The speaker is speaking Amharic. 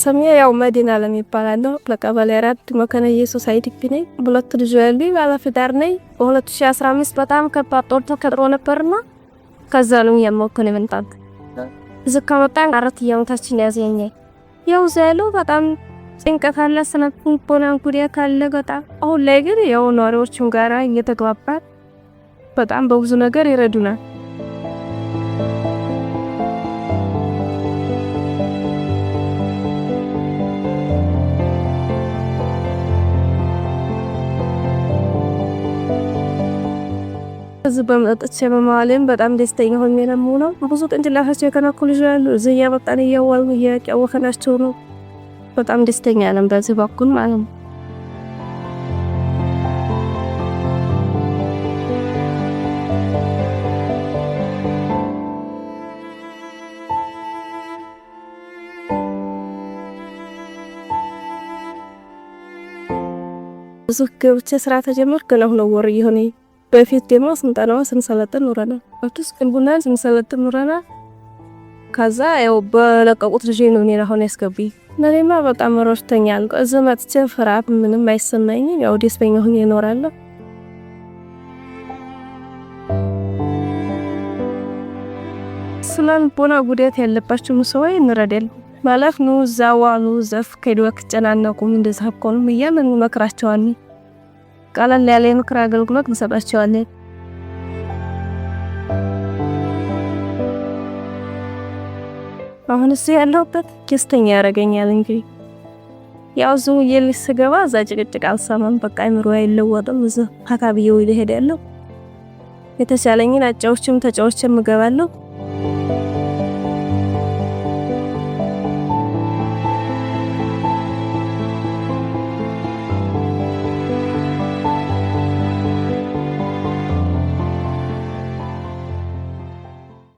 ሰሚያ ያው መዲና ለሚባል ለቀበሌ 4 መከነ ኢየሱስ አይቲፒ ነኝ። ሁለት ልጅ ያለኝ ባለትዳር ነኝ። በ2015 በጣም ከባድ ጦር ተከትሮ ነበርና ከዛ ነው የሞከነ መንጣት ዝካወጣን 4 ዓመታችን ያዘኝ። ያው ዘለው በጣም ጭንቀት አለ ስነቱን ፖናን ጉዲያ ካለ በጣም አሁን ላይ ግን ያው ኗሪዎቹን ጋራ እየተግባባን በጣም በብዙ ነገር ይረዱናል። እዚህ በመጣች በማለም በጣም ደስተኛ ሆኜ ነው። ብዙ ቅንጭላታቸው የከናኩ ልጅ ያሉ እዚህ ያመጣን እያዋሉ እያጫወከናቸው ነው። በጣም ደስተኛ ነን በዚህ በኩል ማለት ነው። ብዙ ገብቼ ስራ ተጀመርኩ ነው ወር ይሆነ በፊት ደግሞ ስንጠናው ስንሰለጥን ኖረና ወጥስ ቅንቡና ስንሰለጥን ኖረና ከዛ ያው በለቀቁት ልጅ ነው እኔ አሁን ያስገቡኝ ለኔማ በጣም ረስተኛል። እዚህ መጥቼ ፍርሃት ምንም አይሰማኝም። ያው ደስተኛ ሆኜ እኖራለሁ። ስላን ቦና ጉዳት ያለባችሁ ሰዎች እንረዳለን ማለት ነው። ዛዋሉ ዘፍ ከዶክ ጨናነቁም እንደዛ ሆኖም እያምን መክራቸዋለን። ቃላል ያለ ምክር አገልግሎት እንሰጣቸዋለን። አሁን እሱ ያለውበት ደስተኛ ያረጋኛል እንጂ ያው ዙ የልስገባ እዛ ጭቅጭቅ አልሰማም። በቃ አይምሮ አይለወጥም። እዛ አካባቢው ይሄዳለሁ። የተቻለኝን አጫዎችም ተጫዎችም እገባለሁ።